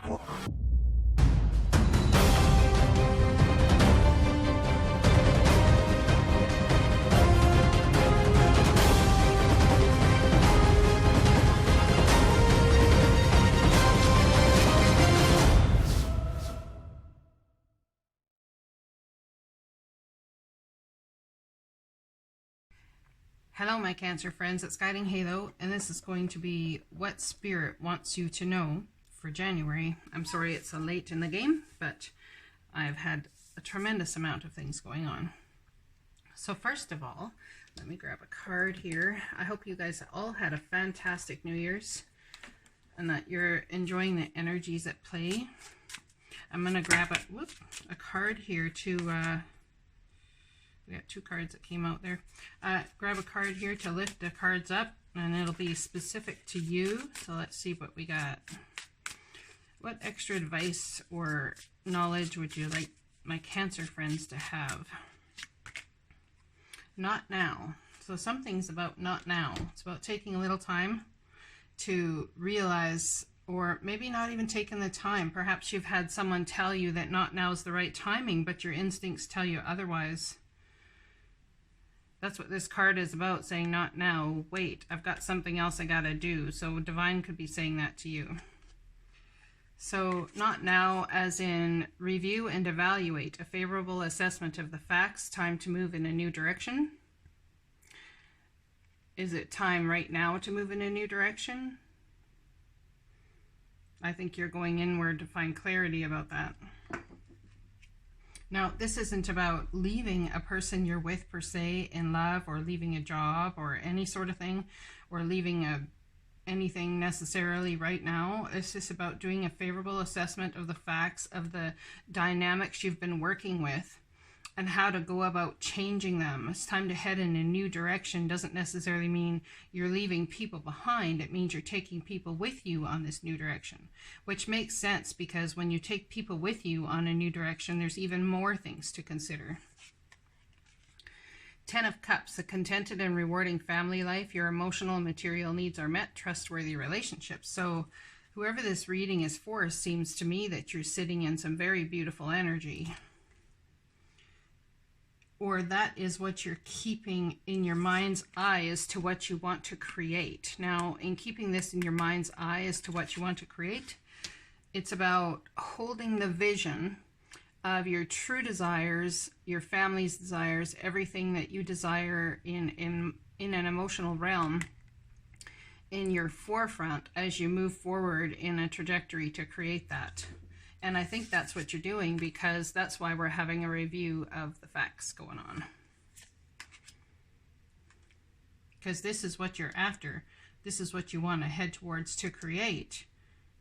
Hello, my Cancer friends, it's Guiding Halo, and this is going to be what Spirit wants you to know for January. I'm sorry it's so late in the game, but I've had a tremendous amount of things going on. So first of all, let me grab a card here. I hope you guys all had a fantastic New Year's and that you're enjoying the energies at play. I'm going to grab a card here to... we got two cards that came out there. Grab a card here to lift the cards up, and it'll be specific to you. So let's see what we got. What extra advice or knowledge would you like my Cancer friends to have? Not now. So something's about not now. It's about taking a little time to realize, or maybe not even taking the time. Perhaps you've had someone tell you that not now is the right timing, but your instincts tell you otherwise. That's what this card is about, saying not now, wait, I've got something else I gotta do. So Divine could be saying that to you. So not now as in review and evaluate, a favorable assessment of the facts, time to move in a new direction. Is it time right now to move in a new direction? I think you're going inward to find clarity about that. Now, this isn't about leaving a person you're with per se in love, or leaving a job or any sort of thing, or leaving anything necessarily right now. It's just about doing a favorable assessment of the facts of the dynamics you've been working with and how to go about changing them. It's time to head in a new direction. Doesn't necessarily mean you're leaving people behind. It means you're taking people with you on this new direction, which makes sense because when you take people with you on a new direction, there's even more things to consider. 10 of Cups, a contented and rewarding family life. Your emotional and material needs are met, trustworthy relationships. So whoever this reading is for, seems to me that you're sitting in some very beautiful energy. Or that is what you're keeping in your mind's eye as to what you want to create. Now, in keeping this in your mind's eye as to what you want to create, it's about holding the vision of your true desires, your family's desires, everything that you desire in an emotional realm in your forefront as you move forward in a trajectory to create that. And I think that's what you're doing, because that's why we're having a review of the facts going on. Because this is what you're after. This is what you want to head towards to create.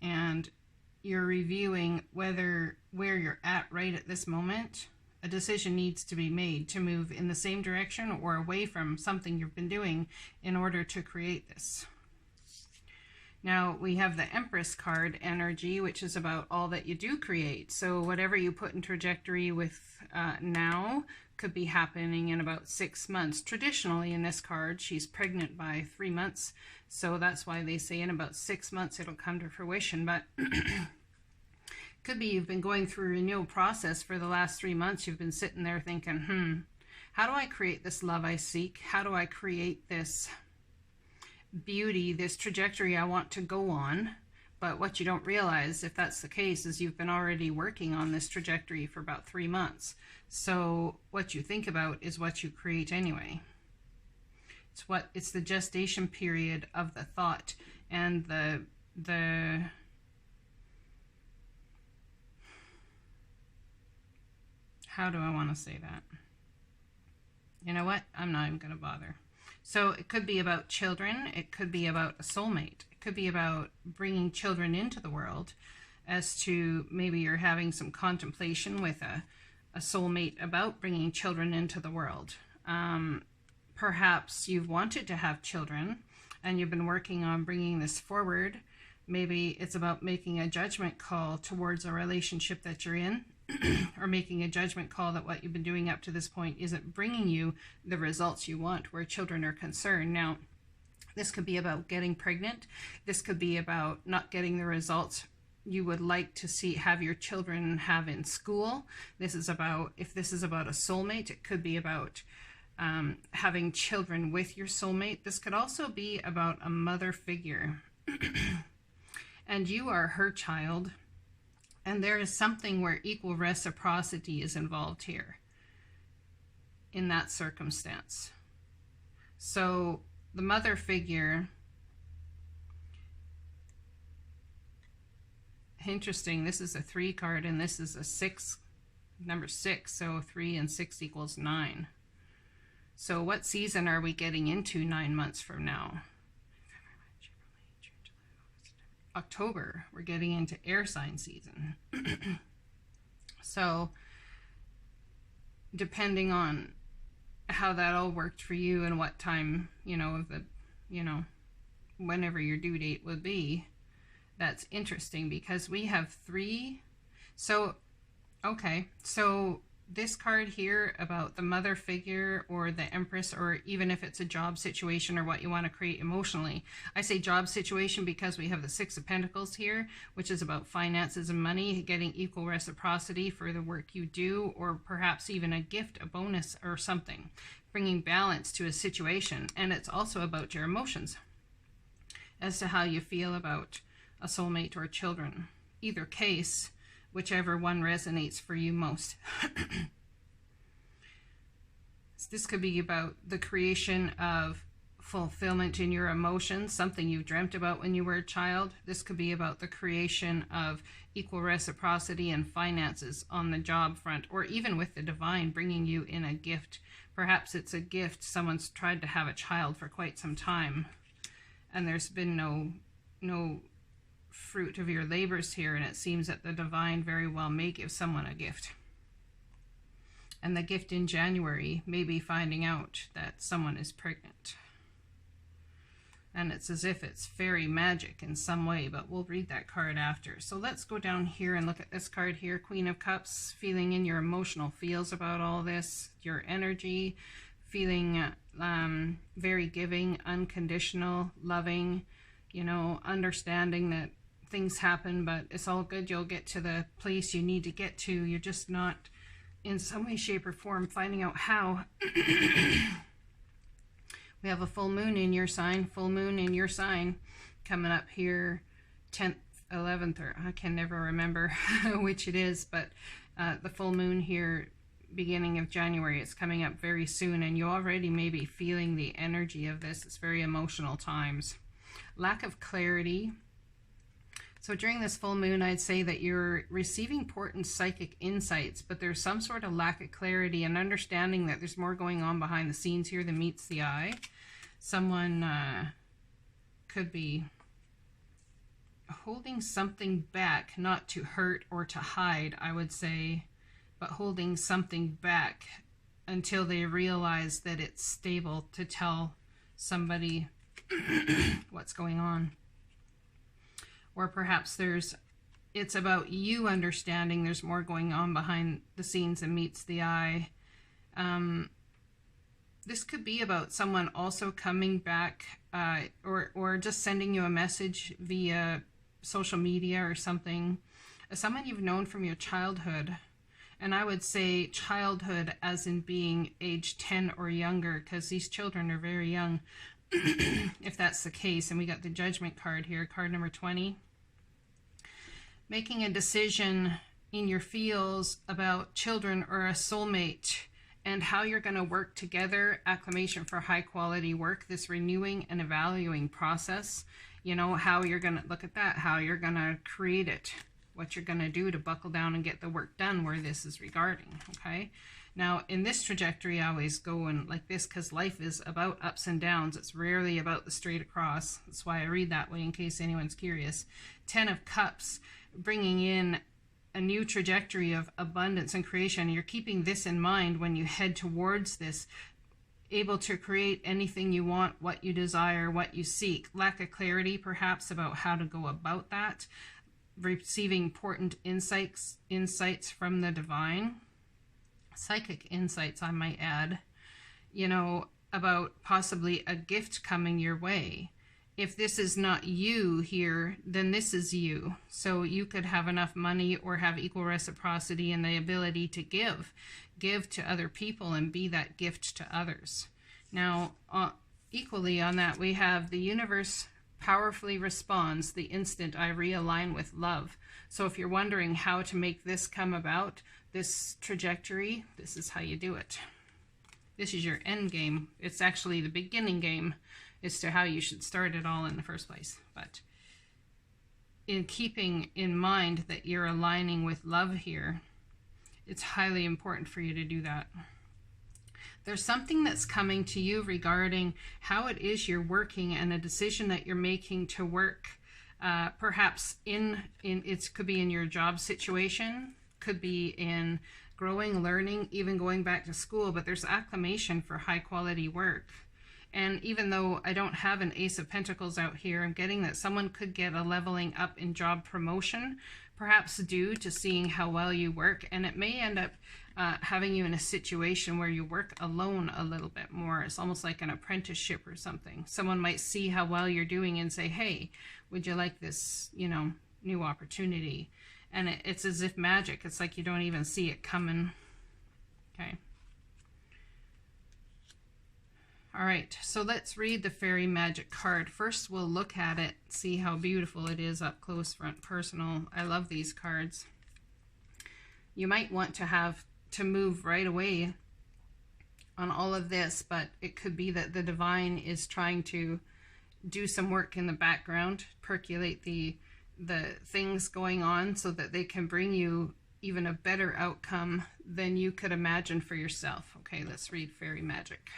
And you're reviewing where you're at right at this moment. A decision needs to be made to move in the same direction or away from something you've been doing in order to create this. Now we have the Empress card energy, which is about all that you do create. So whatever you put in trajectory with now could be happening in about 6 months. Traditionally in this card, she's pregnant by 3 months. So that's why they say in about 6 months it'll come to fruition. But could be you've been going through a renewal process for the last 3 months. You've been sitting there thinking, how do I create this love I seek? How do I create this beauty, this trajectory I want to go on? But what you don't realize, if that's the case, is you've been already working on this trajectory for about 3 months. So what you think about is what you create anyway. It's the gestation period of the thought and the how do I want to say that? You know what? I'm not even going to bother. So it could be about children. It could be about a soulmate. It could be about bringing children into the world, as to maybe you're having some contemplation with a soulmate about bringing children into the world. Perhaps you've wanted to have children and you've been working on bringing this forward. Maybe it's about making a judgment call towards a relationship that you're in, or making a judgment call that what you've been doing up to this point isn't bringing you the results you want where children are concerned. Now, this could be about getting pregnant. This could be about not getting the results you would like to have your children have in school. This is about, if this is about a soulmate, it could be about having children with your soulmate. This could also be about a mother figure. And you are her child. And there is something where equal reciprocity is involved here in that circumstance. So the mother figure, interesting, this is a 3 card and this is a 6, number 6, so 3 and 6 equals 9. So what season are we getting into 9 months from now? October, we're getting into air sign season. So depending on how that all worked for you and what time, whenever your due date would be, that's interesting because we have 3. So, okay, so this card here about the mother figure or the Empress, or even if it's a job situation or what you want to create emotionally. I say job situation because we have the 6 of Pentacles here, which is about finances and money, getting equal reciprocity for the work you do, or perhaps even a gift, a bonus or something, bringing balance to a situation. And it's also about your emotions as to how you feel about a soulmate or children. Either case, whichever one resonates for you most. So this could be about the creation of fulfillment in your emotions, something you dreamt about when you were a child. This could be about the creation of equal reciprocity and finances on the job front, or even with the divine bringing you in a gift. Perhaps it's a gift. Someone's tried to have a child for quite some time and there's been no fruit of your labors here, and it seems that the divine very well may give someone a gift. And the gift in January may be finding out that someone is pregnant. And it's as if it's fairy magic in some way, but we'll read that card after. So let's go down here and look at this card here, Queen of Cups, feeling in your emotional feels about all this, your energy, feeling very giving, unconditional, loving, understanding that things happen, but it's all good. You'll get to the place you need to get to. You're just not in some way, shape, or form finding out how. We have a full moon in your sign, coming up here 10th, 11th, or I can never remember which it is, but the full moon here, beginning of January, it's coming up very soon, and you already may be feeling the energy of this. It's very emotional times. Lack of clarity. So during this full moon, I'd say that you're receiving important psychic insights, but there's some sort of lack of clarity and understanding that there's more going on behind the scenes here than meets the eye. Someone could be holding something back, not to hurt or to hide, I would say, but holding something back until they realize that it's stable to tell somebody what's going on. Or perhaps it's about you understanding there's more going on behind the scenes than meets the eye. This could be about someone also coming back or just sending you a message via social media or something. Someone you've known from your childhood. And I would say childhood as in being age 10 or younger, because these children are very young, if that's the case. And we got the Judgment card here, card number 20. Making a decision in your feels about children or a soulmate and how you're going to work together. Acclamation for high quality work, this renewing and evaluating process. How you're going to look at that, how you're going to create it, what you're going to do to buckle down and get the work done where this is regarding, okay? Now, in this trajectory, I always go in like this because life is about ups and downs. It's rarely about the straight across. That's why I read that way in case anyone's curious. 10 of Cups, bringing in a new trajectory of abundance and creation. You're keeping this in mind when you head towards this, able to create anything you want, what you desire, what you seek. Lack of clarity, perhaps, about how to go about that. Receiving important insights from the divine. Psychic insights, I might add, about possibly a gift coming your way. if this is not you here, then this is you. So you could have enough money or have equal reciprocity and the ability to give to other people and be that gift to others. Now, equally on that, we have the universe powerfully responds the instant I realign with love. So if you're wondering how to make this come about, this trajectory, this is how you do it. This is your end game. It's actually the beginning game as to how you should start it all in the first place. But in keeping in mind that you're aligning with love here, it's highly important for you to do that. There's something that's coming to you regarding how it is you're working and a decision that you're making to work, perhaps it could be in your job situation, could be in growing, learning, even going back to school, but there's acclamation for high quality work. And even though I don't have an Ace of Pentacles out here, I'm getting that someone could get a leveling up in job promotion, perhaps due to seeing how well you work. And it may end up having you in a situation where you work alone a little bit more. It's almost like an apprenticeship or something. Someone might see how well you're doing and say, hey, would you like this, new opportunity? And it's as if magic. It's like you don't even see it coming. Okay. All right, so let's read the Fairy Magic card. First, we'll look at it, see how beautiful it is up close, front, personal. I love these cards. You might want to have to move right away on all of this, but it could be that the divine is trying to do some work in the background, percolate the things going on so that they can bring you even a better outcome than you could imagine for yourself. Okay, let's read Fairy Magic.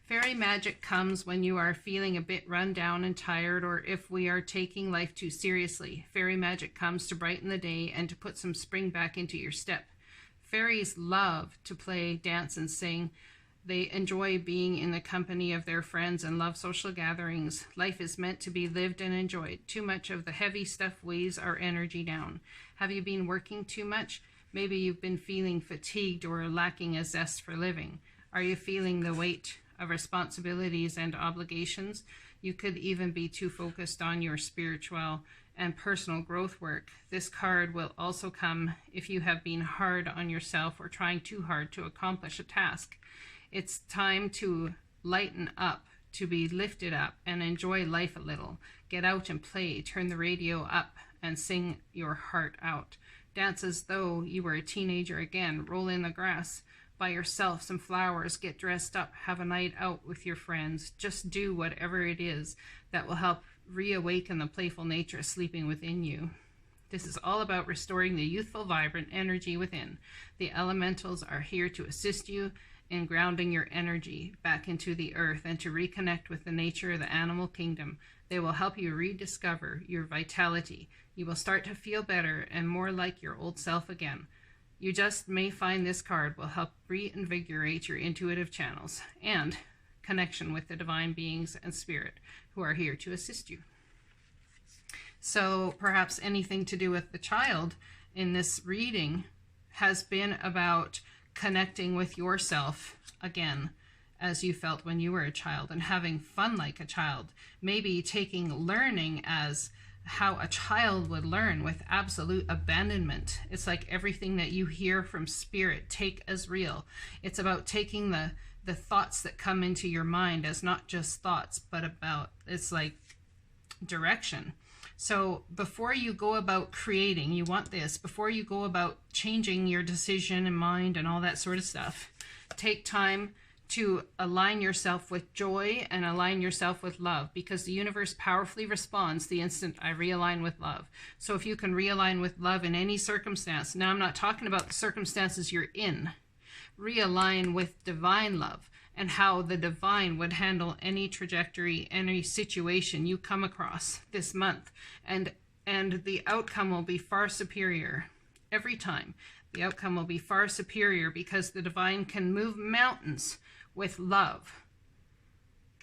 Fairy magic comes when you are feeling a bit run down and tired, or if we are taking life too seriously. Fairy magic comes to brighten the day and to put some spring back into your step. Fairies love to play, dance, and sing. They enjoy being in the company of their friends and love social gatherings. Life is meant to be lived and enjoyed. Too much of the heavy stuff weighs our energy down. Have you been working too much? Maybe you've been feeling fatigued or lacking a zest for living. Are you feeling the weight of responsibilities and obligations? You could even be too focused on your spiritual and personal growth work. This card will also come if you have been hard on yourself or trying too hard to accomplish a task. It's time to lighten up, to be lifted up and enjoy life a little. Get out and play, turn the radio up and sing your heart out. Dance as though you were a teenager again. Roll in the grass by yourself, some flowers, get dressed up, have a night out with your friends. Just do whatever it is that will help reawaken the playful nature sleeping within you. This is all about restoring the youthful, vibrant energy within. The elementals are here to assist you in grounding your energy back into the earth and to reconnect with the nature of the animal kingdom. They will help you rediscover your vitality. You will start to feel better and more like your old self again. You just may find this card will help reinvigorate your intuitive channels and connection with the divine beings and spirit who are here to assist you. So perhaps anything to do with the child in this reading has been about connecting with yourself again as you felt when you were a child and having fun like a child. Maybe taking learning as how a child would learn with absolute abandonment. It's like everything that you hear from spirit, take as real. It's about taking the thoughts that come into your mind as not just thoughts, but about, it's like direction. So before you go about creating, you want this, before you go about changing your decision and mind and all that sort of stuff, take time to align yourself with joy and align yourself with love, because the universe powerfully responds the instant I realign with love. So if you can realign with love in any circumstance, now I'm not talking about the circumstances you're in, realign with divine love and how the divine would handle any trajectory, any situation you come across this month. And the outcome will be far superior every time. The outcome will be far superior because the divine can move mountains with love.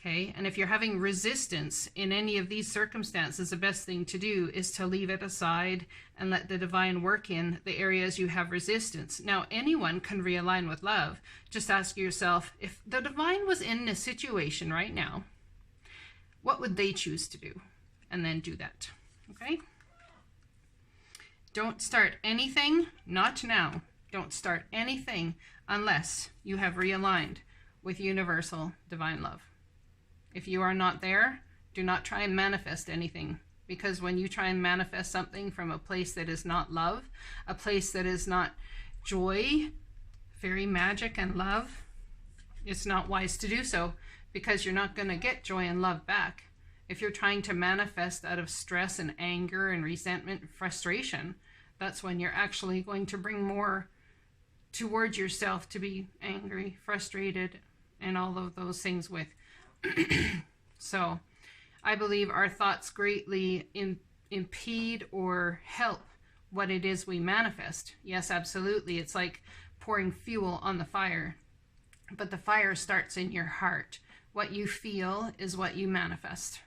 Okay, and if you're having resistance in any of these circumstances, the best thing to do is to leave it aside and let the divine work in the areas you have resistance. Now, anyone can realign with love. Just ask yourself, if the divine was in a situation right now, what would they choose to do? And then do that, okay? Don't start anything, not now. Don't start anything unless you have realigned with universal divine love. If you are not there, do not try and manifest anything, because when you try and manifest something from a place that is not love, a place that is not joy, fairy magic and love, it's not wise to do so, because you're not going to get joy and love back. If you're trying to manifest out of stress and anger and resentment and frustration, that's when you're actually going to bring more towards yourself to be angry, frustrated, and all of those things with. So I believe our thoughts greatly impede or help what it is we manifest. Yes, absolutely. It's like pouring fuel on the fire, but the fire starts in your heart. What you feel is what you manifest.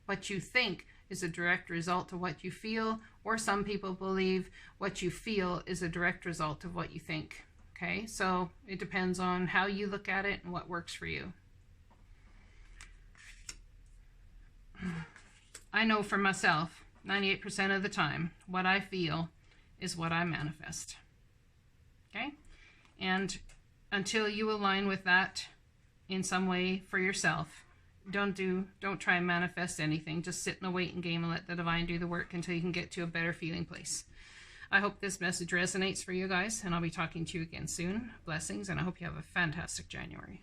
What you think is a direct result of what you feel, or some people believe what you feel is a direct result of what you think. Okay, so it depends on how you look at it and what works for you. I know for myself, 98% of the time, what I feel is what I manifest. Okay? And until you align with that in some way for yourself, don't try and manifest anything. Just sit in a waiting game and let the divine do the work until you can get to a better feeling place. I hope this message resonates for you guys, and I'll be talking to you again soon. Blessings, and I hope you have a fantastic January.